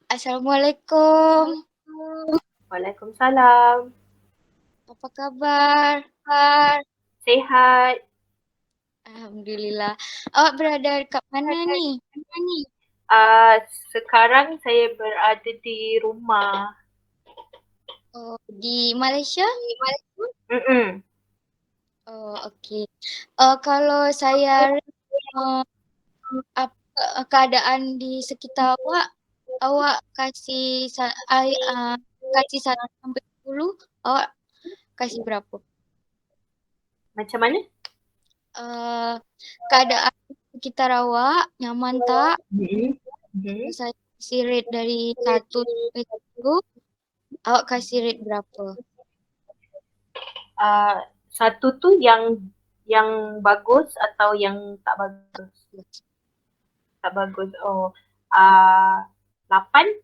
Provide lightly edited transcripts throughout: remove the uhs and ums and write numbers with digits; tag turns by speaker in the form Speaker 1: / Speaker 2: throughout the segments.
Speaker 1: Assalamualaikum.
Speaker 2: Waalaikumsalam.
Speaker 1: Apa kabar?
Speaker 2: Sehat.
Speaker 1: Alhamdulillah. Awak berada dekat mana ni?
Speaker 2: Uh, Sekarang saya berada di rumah.
Speaker 1: Oh, di Malaysia?
Speaker 2: Mm-mm.
Speaker 1: Oh, okey. Kalau saya uh, apa keadaan di sekitar awak, awak kasih 1 sampai 10, awak kasih berapa?
Speaker 2: Macam mana?
Speaker 1: Uh, Keadaan di sekitar awak nyaman tak?
Speaker 2: Mm-mm.
Speaker 1: Kalau
Speaker 2: Mm-mm.
Speaker 1: saya kasih rate dari 1 sampai 10, awak kasih rate berapa?
Speaker 2: Uh, Satu tu yang bagus atau yang tak bagus? Tak bagus. Oh, 8.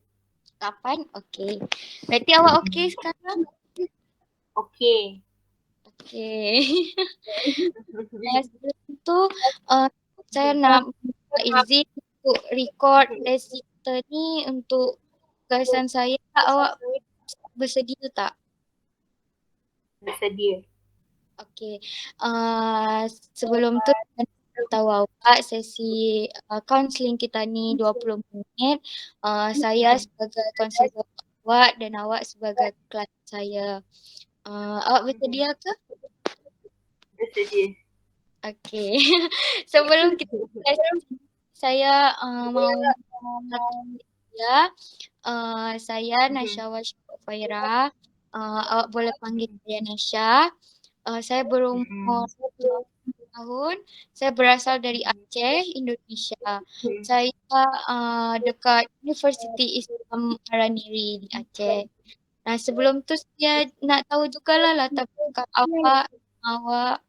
Speaker 1: 8? Okey. Berarti awak okey sekarang?
Speaker 2: Okey.
Speaker 1: Okey. Sebelum tu uh, saya nak minta izin untuk record test kita ni untuk tugasan saya. Awak bersedia tak?
Speaker 2: Bersedia.
Speaker 1: Okey. Sebelum tu saya nak tahu awak sesi kaunseling kita ni 20 minit. Saya sebagai konselor awak dan awak sebagai klien saya. Awak bersedia ke?
Speaker 2: Bersedia.
Speaker 1: Okey. Sebelum kita tes, saya mau mengenalkan dia. Saya
Speaker 2: Mhm.
Speaker 1: Nasyawa Faira. Awak boleh panggil saya Nasya. Saya berumur
Speaker 2: Mm-mm.
Speaker 1: 20 tahun. Saya berasal dari Aceh, Indonesia. Saya dekat Universiti Islam Araniri di Aceh. Nah, sebelum tu saya nak tahu jugalah latar belakang awak.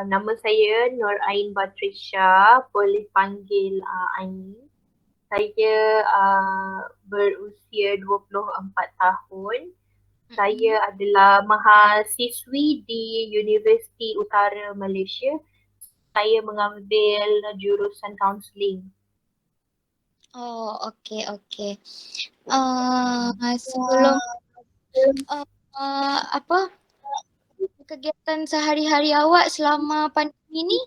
Speaker 2: Nama saya Nur Ain Batrisha, boleh panggil Aini. Saya berusia 24 tahun.
Speaker 1: Mm-mm.
Speaker 2: Saya adalah mahasiswi di Universiti Utara Malaysia. Saya mengambil jurusan kaunseling.
Speaker 1: Oh, okey, okey. Sebelum uh, apa kegiatan sehari-hari awak selama pandemi ni?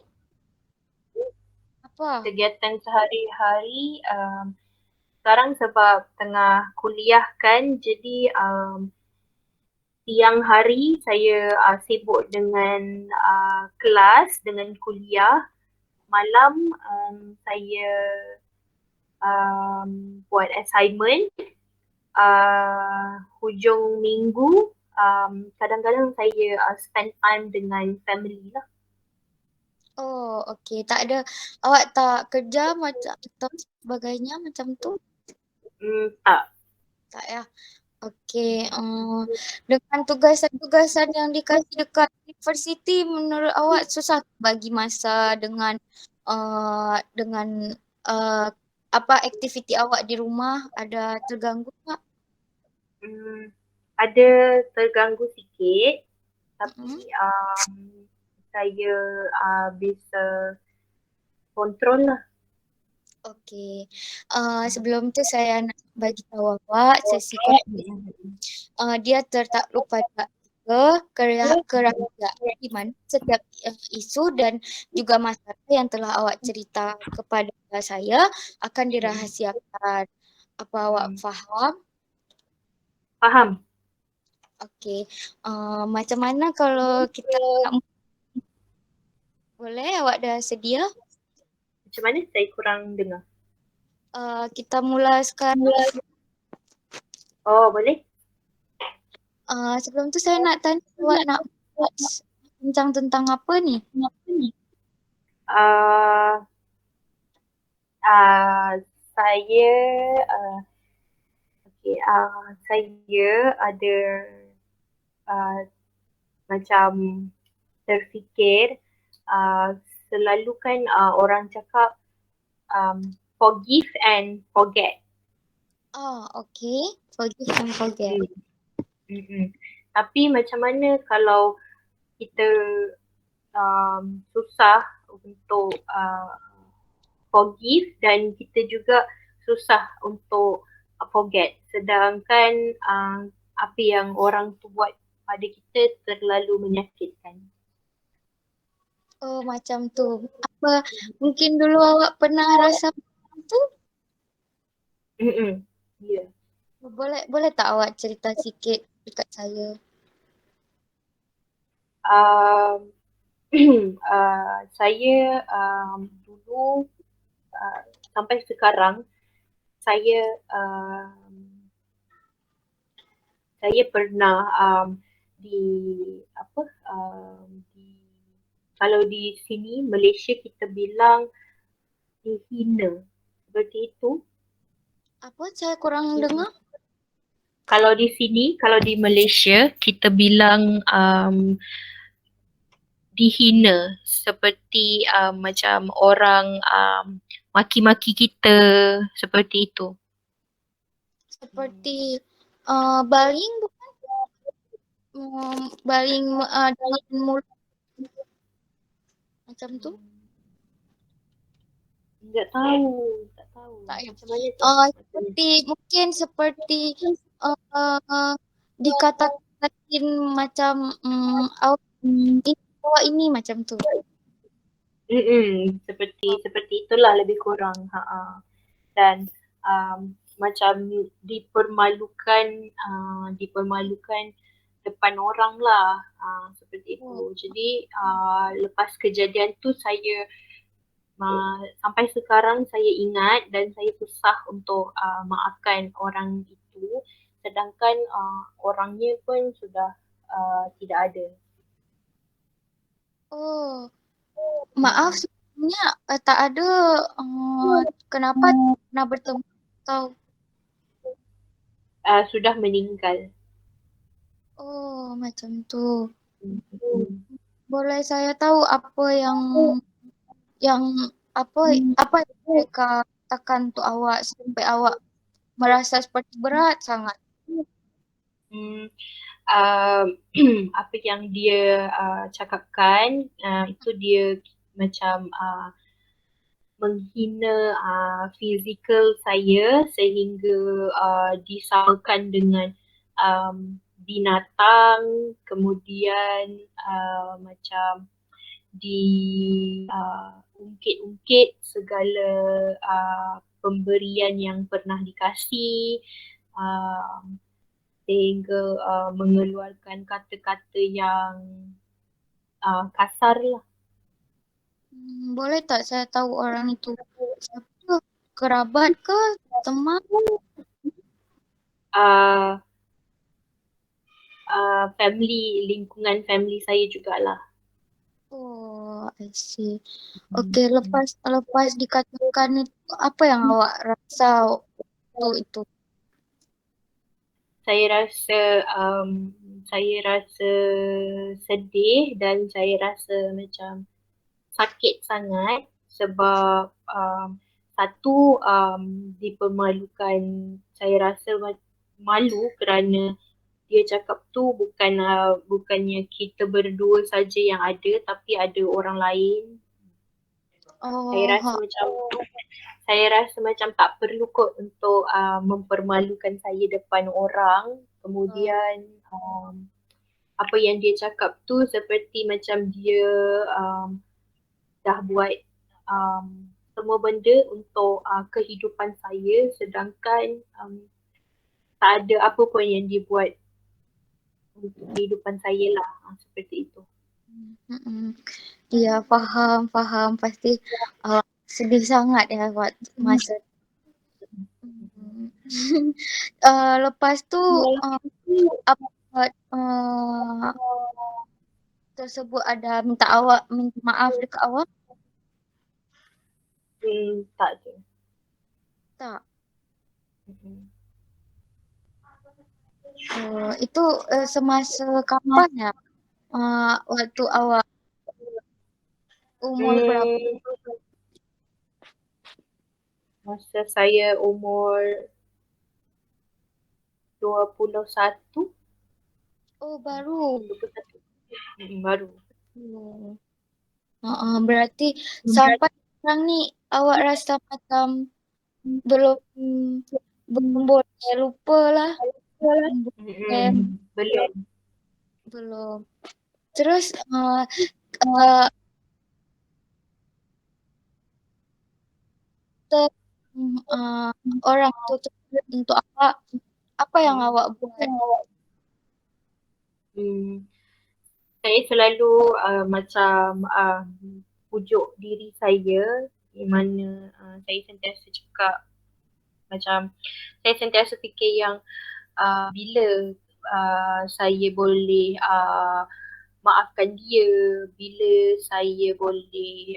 Speaker 1: Apa?
Speaker 2: Kegiatan sehari-hari sekarang sebab tengah kuliah kan, jadi siang hari saya sibuk dengan kelas, dengan kuliah. Malam saya buat assignment. Hujung minggu kadang-kadang saya spend time dengan family lah.
Speaker 1: Oh, okey. Tak ada, awak tak kerja macam atau sebagainya macam tu?
Speaker 2: Tak.
Speaker 1: Tak ya? Okey. Dengan tugasan-tugasan yang dikasih dekat universiti, menurut awak susah bagi masa dengan uh, apa aktiviti awak di rumah, ada terganggu tak?
Speaker 2: Hmm, Ada terganggu sikit, tapi
Speaker 1: Mm-mm.
Speaker 2: saya bisa kontrol lah.
Speaker 1: Okey. Sebelum tu saya nak bagi tahu awak sesi konten dia tertakluk pada kerahasiaan di mana setiap isu dan juga masalah yang telah awak cerita kepada saya akan dirahasiakan. Apa awak
Speaker 2: Hmm,
Speaker 1: faham?
Speaker 2: Faham.
Speaker 1: Okey. Macam mana kalau kita nak boleh awak dah sedia?
Speaker 2: Macam mana saya kurang dengar?
Speaker 1: Kita mula sekarang.
Speaker 2: Oh, boleh?
Speaker 1: Sebelum tu saya nak tanya awak nak bincang tentang apa ni?
Speaker 2: Uh, uh, saya uh, saya ada uh, macam terfikir selalu kan orang cakap forgive and forget.
Speaker 1: Okey. Forgive and forget.
Speaker 2: Hmm. Mm-mm. Tapi macam mana kalau kita susah untuk forgive dan kita juga susah untuk forget. Sedangkan apa yang orang tu buat pada kita terlalu menyakitkan.
Speaker 1: Oh, macam tu. Apa mungkin dulu awak pernah rasa tu?
Speaker 2: Ya.
Speaker 1: Boleh tak awak cerita sikit dekat saya?
Speaker 2: Um, saya dulu sampai sekarang saya saya pernah di apa di kalau di sini Malaysia kita bilang dihina seperti itu.
Speaker 1: Apa saya kurang dengar?
Speaker 2: Kalau di sini, kalau di Malaysia kita bilang dihina seperti macam orang maki-maki kita seperti itu.
Speaker 1: Seperti baling bukan? Baling dengan mulut macam tu?
Speaker 2: Tak tahu, tak tahu.
Speaker 1: Tak ya.
Speaker 2: Macam mana tu?
Speaker 1: Mungkin seperti dikatakan macam awak ini macam tu.
Speaker 2: Seperti itulah lebih kurang. Dan macam dipermalukan depan orang lah, seperti itu. Jadi lepas kejadian tu saya sampai sekarang saya ingat dan saya susah untuk maafkan orang itu, sedangkan orangnya pun sudah tidak ada.
Speaker 1: Oh, maaf sebenarnya tak ada kenapa tak pernah bertemu kau.
Speaker 2: Sudah meninggal.
Speaker 1: Oh, macam tu.
Speaker 2: Hmm.
Speaker 1: Boleh saya tahu apa yang apa yang mereka katakan untuk awak sampai awak merasa seperti berat sangat?
Speaker 2: Uh, apa yang dia cakapkan itu dia macam menghina fizikal saya sehingga disamakan dengan binatang, kemudian macam di ungkit-ungkit segala pemberian yang pernah dikasih, sehingga mengeluarkan kata-kata yang kasar lah.
Speaker 1: Boleh tak saya tahu orang itu siapa? Kerabat ke? Teman?
Speaker 2: Family, lingkungan family saya jugalah.
Speaker 1: Oh, I see. Okay, lepas dikatakan itu, apa yang awak rasa waktu itu?
Speaker 2: Saya rasa sedih dan saya rasa macam sakit sangat sebab satu dipermalukan. Saya rasa malu kerana dia cakap tu bukannya kita berdua saja yang ada, tapi ada orang lain.
Speaker 1: Oh,
Speaker 2: Saya rasa macam tak perlu kot untuk mempermalukan saya depan orang. Kemudian apa yang dia cakap tu seperti macam dia dah buat semua benda untuk kehidupan saya, sedangkan tak ada apa pun yang dia buat untuk kehidupan saya lah, seperti itu.
Speaker 1: Ya, faham. Pasti sedih sangat ya buat masa. Lepas tu apa tersebut ada minta maaf dekat awak?
Speaker 2: Tak ada.
Speaker 1: Tak. Itu semasa kapan ya? Waktu awak umur berapa?
Speaker 2: Masa saya umur 21.
Speaker 1: Oh, baru.
Speaker 2: 21. Baru.
Speaker 1: Berarti sampai sekarang ni awak rasa macam belum belum boleh lupa lah. Belum boleh,
Speaker 2: Belum.
Speaker 1: belum. Terus uh, te- uh, orang tu untuk apa yang awak buat?
Speaker 2: Hmm. Saya selalu macam pujuk diri saya di mana saya sentiasa cakap macam saya sentiasa fikir yang bila saya boleh maafkan dia, bila saya boleh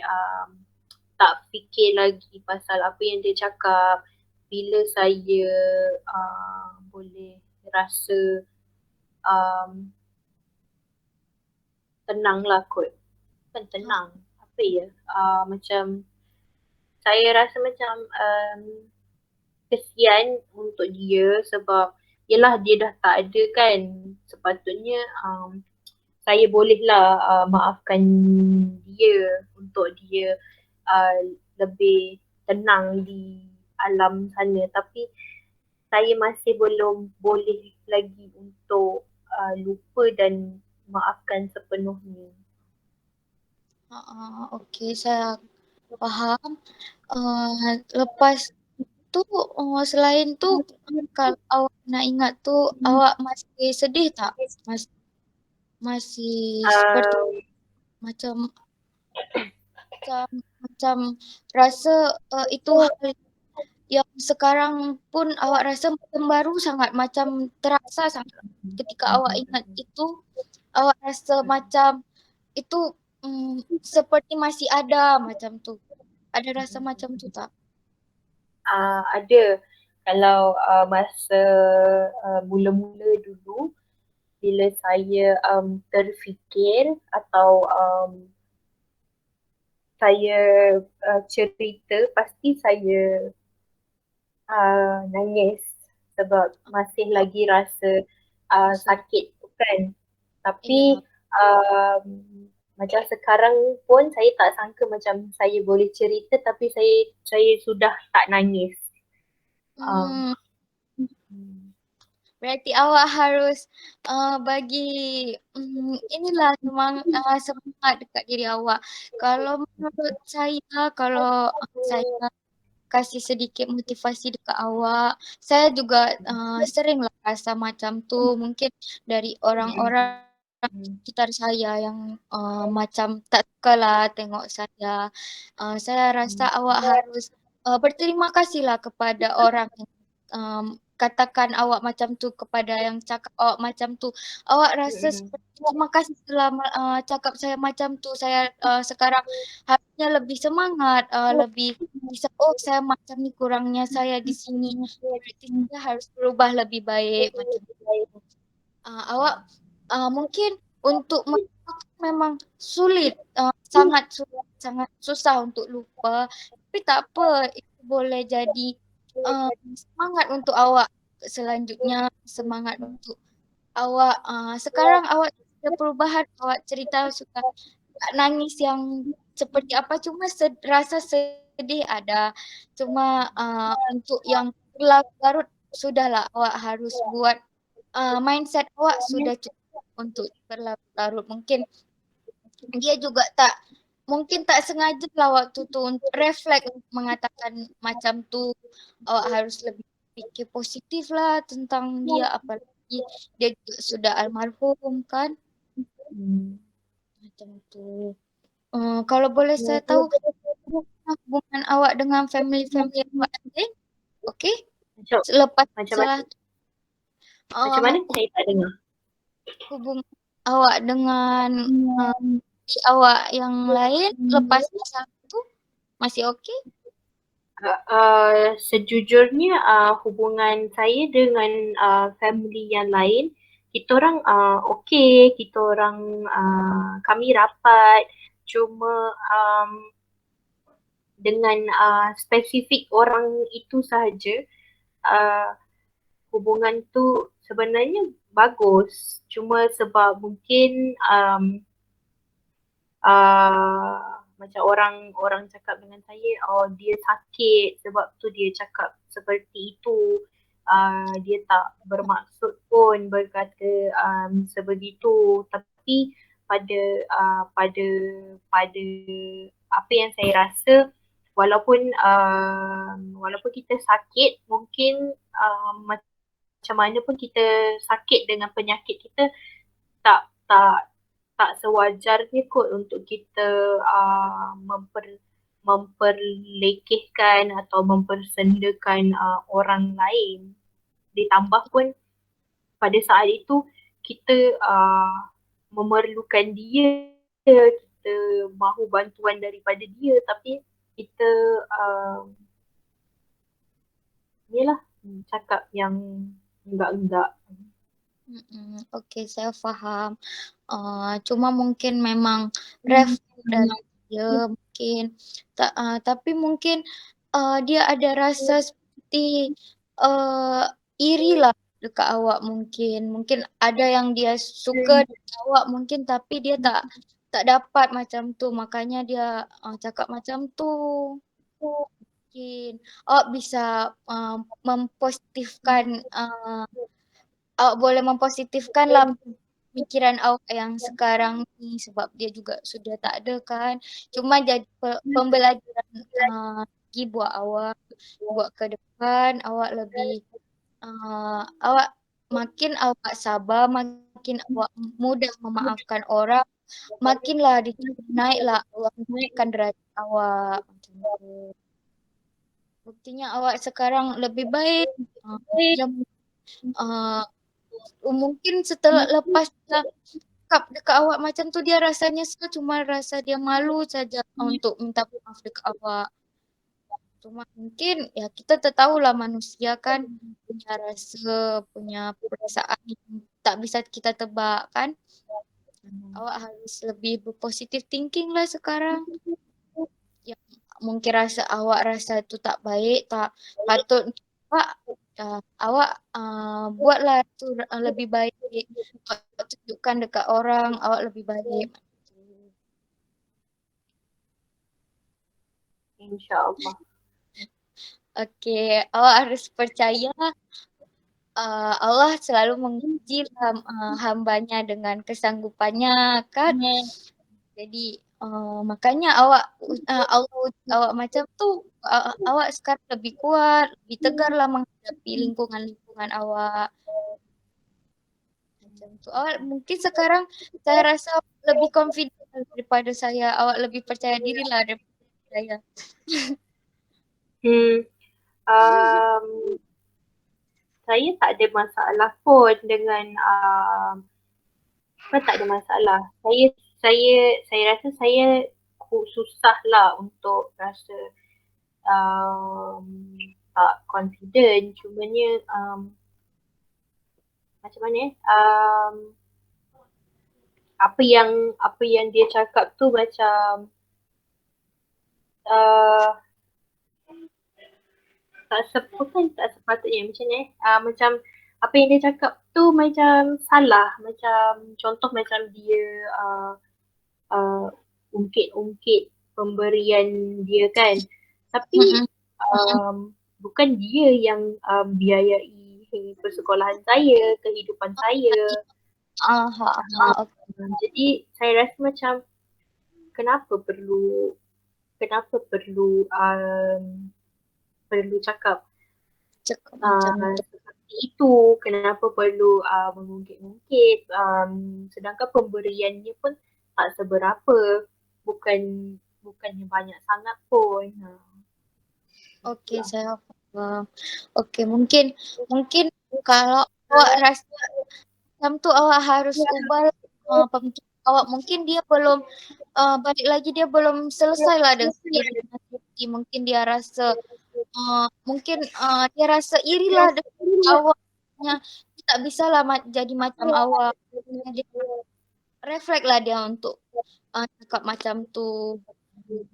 Speaker 2: tak fikir lagi pasal apa yang dia cakap, bila saya boleh rasa um, tenang lah kot. Bukan
Speaker 1: Ha,
Speaker 2: tenang, apa ya, macam saya rasa macam kesian untuk dia sebab yelah dia dah tak ada kan, sepatutnya saya bolehlah maafkan dia untuk dia uh, lebih tenang di alam sana, tapi saya masih belum boleh lagi untuk lupa dan maafkan sepenuhnya.
Speaker 1: Okey, saya faham. Lepas tu, selain tu, kalau awak nak ingat tu, awak masih sedih tak? Masih seperti
Speaker 2: Uh,
Speaker 1: macam macam macam rasa itu hal yang sekarang pun awak rasa macam baru sangat, macam terasa sangat ketika awak ingat itu, awak rasa macam itu seperti masih ada macam tu. Ada rasa macam tu tak?
Speaker 2: ada kalau masa mula-mula dulu bila saya terfikir atau saya cerita pasti saya nangis sebab masih lagi rasa
Speaker 1: Sedih.
Speaker 2: sakit tu kan. Tapi
Speaker 1: Ya.
Speaker 2: um, macam sekarang pun saya tak sangka macam saya boleh cerita tapi saya sudah tak nangis. Um,
Speaker 1: Hmm, berarti awak harus bagi inilah semangat dekat diri awak. Kalau menurut saya, kalau saya kasih sedikit motivasi dekat awak, saya juga seringlah rasa macam tu. Mungkin dari orang-orang sekitar saya yang macam tak suka lah tengok saya. Saya rasa awak harus berterima kasihlah kepada orang yang katakan awak macam tu, kepada yang cakap awak macam tu. Awak rasa seperti terima kasih telah cakap saya macam tu. Saya sekarang harusnya lebih semangat, lebih bisa, oh saya macam ni kurangnya saya di sini. Berarti saya harus berubah lebih baik macam tu. Awak mungkin untuk melupakan memang sulit, sangat susah untuk lupa. Tapi tak apa, itu boleh jadi semangat untuk awak selanjutnya, semangat untuk awak sekarang awak ada perubahan, awak cerita suka tak nangis yang seperti apa, cuma rasa sedih ada. Cuma untuk yang berlarut-larut sudahlah awak harus buat mindset awak sudah cukup untuk berlarut-larut. Mungkin dia juga mungkin tak sengaja lah waktu tu refleks untuk mengatakan macam tu. Awak harus lebih fikir positif lah tentang dia, apalagi dia juga sudah almarhum kan. Macam tu. Kalau boleh saya tahu hubungan awak dengan family-family awak lain, okey?
Speaker 2: macam
Speaker 1: Selepas
Speaker 2: macam mana?
Speaker 1: masalah tu,
Speaker 2: Macam mana?
Speaker 1: uh,
Speaker 2: Saya tak dengar.
Speaker 1: hubungan awak dengan awak yang lain lepas masalah tu masih okey?
Speaker 2: Sejujurnya hubungan saya dengan family yang lain, kita orang okey, kita orang kami rapat, cuma dengan spesifik orang itu sahaja uh, hubungan tu sebenarnya bagus, cuma sebab mungkin macam orang cakap dengan saya, oh dia sakit sebab tu dia cakap seperti itu. Dia tak bermaksud pun berkata sebegitu, tapi pada pada apa yang saya rasa, walaupun kita sakit, mungkin macam mana pun kita sakit dengan penyakit kita, tak tak tak sewajarnya kot untuk kita memperlekehkan atau mempersendakan orang lain. Ditambah pun pada saat itu kita memerlukan dia, kita mahu bantuan daripada dia, tapi kita yelah cakap yang enggak-enggak.
Speaker 1: Okay, saya faham. Cuma mungkin memang refleks dari dia mungkin, tapi mungkin dia ada rasa seperti iri lah dekat awak mungkin. Mungkin ada yang dia suka dekat awak mungkin, tapi dia tak dapat macam tu, makanya dia cakap macam tu. Mungkin awak bisa mempositifkan, awak boleh mempositifkan lah pemikiran awak yang sekarang ni, sebab dia juga sudah tak ada kan. Cuma jadi pembelajaran lagi buat awak, buat ke depan awak lebih awak makin awak sabar, makin awak mudah memaafkan orang, makinlah naiklah awak, naikkan derajat awak macam tu. Buktinya awak sekarang lebih baik. Mungkin setelah lepas dia cakap dekat awak macam tu, dia rasa nyesal, cuma rasa dia malu saja untuk minta maaf dekat awak. Cuma mungkin ya kita tak tahulah, manusia kan punya rasa, punya perasaan yang tak bisa kita tebak kan. Awak harus lebih berpositif thinking lah sekarang. Yang mungkin awak rasa tu tak baik, tak patut awak, awak buatlah tu lebih baik. Awak tunjukkan dekat orang awak lebih baik.
Speaker 2: InsyaAllah.
Speaker 1: Okay, awak harus percaya Allah selalu menguji hambanya dengan kesanggupannya kan. Jadi makanya Allah awak macam tu, awak sekarang lebih kuat, lebih tegarlah menghadapi lingkungan awak. Macam tu. Awak mungkin sekarang saya rasa lebih confident daripada saya, awak lebih percaya dirilah daripada saya.
Speaker 2: Saya tak ada masalah pun dengan tak ada masalah. Saya rasa saya susahlah untuk rasa tak confident. Cumanya macam mana apa yang dia cakap tu macam tak sepatutnya macam ni. Macam apa yang dia cakap tu macam salah. Macam contoh macam dia ungkit pemberian dia kan. Tapi bukan dia yang biayai persekolahan saya, kehidupan saya. Jadi saya rasa macam kenapa perlu cakap seperti itu, kenapa perlu mengungkit-ungkit, sedangkan pemberiannya pun tak seberapa, bukannya banyak sangat pun.
Speaker 1: Okay, saya faham. Okay, mungkin kalau awak rasa macam tu, awak harus ubah pemikiran awak. Mungkin dia belum balik lagi, dia belum selesai lah dengan dirinya sendiri. Mungkin dia rasa dia rasa iri lah dengan awaknya. Dia tak bisa lah jadi macam awak. Dia refleks lah dia untuk cakap macam tu.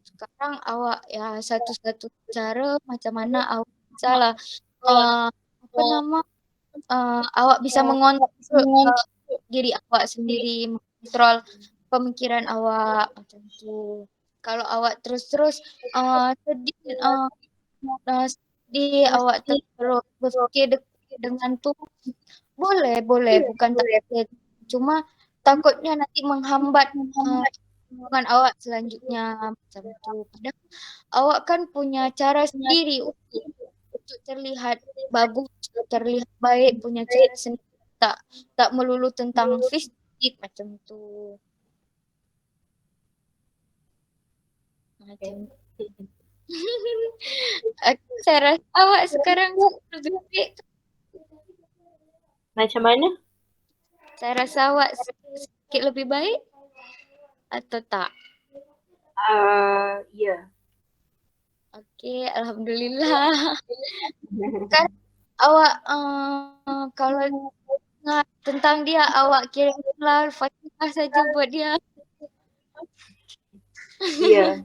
Speaker 1: Sekarang awak ya satu-satu cara macam mana awak bisa lah awak bisa mengontrol diri awak sendiri, mengontrol pemikiran awak macam tu. Kalau awak terus-terus sedih sedih awak terus berfikir dengan Tuhan, boleh bukan tak boleh. Cuma takutnya nanti menghambat hubungan awak selanjutnya macam tu. Padahal awak kan punya cara sendiri untuk terlihat bagus, terlihat baik, punya cara sendiri. Tak melulu tentang fisik macam tu. Macam saya rasa awak sekarang lebih baik.
Speaker 2: Macam mana?
Speaker 1: Saya rasa awak sedikit lebih baik atau tak?
Speaker 2: Ya.
Speaker 1: Okey, alhamdulillah. Kan awak kalau ingat tentang dia awak kirimlah Al-Fatihah saja buat dia.
Speaker 2: Ya.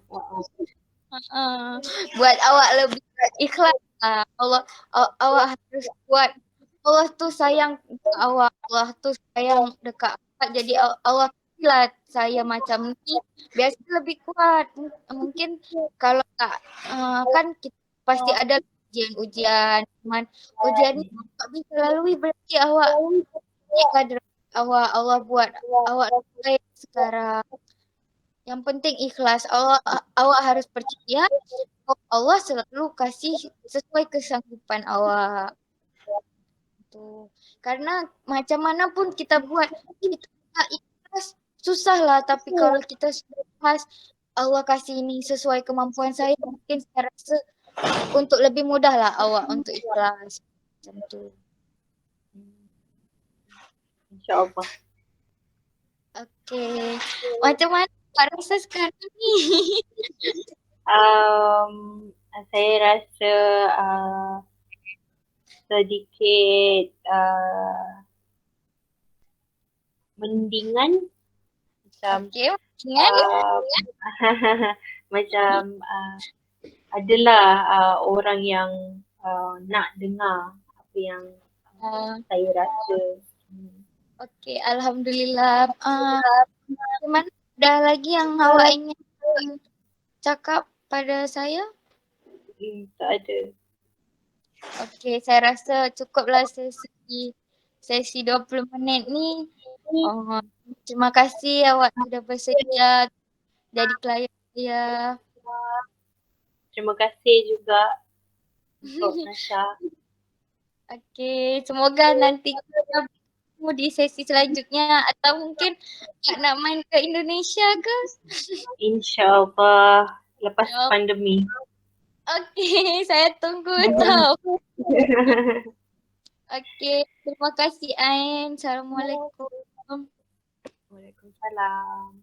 Speaker 1: Buat awak lebih ikhlas lah. Awak harus buat Allah tu sayang dekat awak. Allah tu sayang dekat awak. Jadi Allah kasihlah saya macam ni biar saya lebih kuat. Mungkin kalau tak kan kita pasti ada ujian-ujian. Ujian ni tak bisa lalui berarti awak kadar awak Allah buat awak baik sekarang. Yang penting ikhlas. Awak harus percaya Allah selalu kasih sesuai kesanggupan awak. Tu. Karena macam mana pun kita buat, kita tak ikhlas susahlah. Tapi kalau kita sudah ikhlas, Allah kasih ini sesuai kemampuan saya, mungkin saya rasa untuk lebih mudahlah awak untuk ikhlas. Macam tu.
Speaker 2: InsyaAllah.
Speaker 1: Okey. Macam mana Kak rasa sekarang ni?
Speaker 2: Saya rasa sedikit mendingan macam
Speaker 1: Okey, ingat?
Speaker 2: macam adalah orang yang nak dengar apa yang saya rasa.
Speaker 1: Okey, alhamdulillah. Gimana? Ada lagi yang awak ingin cakap pada saya?
Speaker 2: Tak ada.
Speaker 1: Okey, saya rasa cukuplah sesi 20 minit ni. Terima kasih awak sudah bersedia jadi klien saya.
Speaker 2: Terima kasih juga untuk Nasha.
Speaker 1: Okey, semoga nanti kita bertemu di sesi selanjutnya atau mungkin nak main ke Indonesia ke?
Speaker 2: InsyaAllah lepas pandemi.
Speaker 1: Okey, saya tunggu tau. Okey, terima kasih Ain. Assalamualaikum.
Speaker 2: Waalaikumsalam.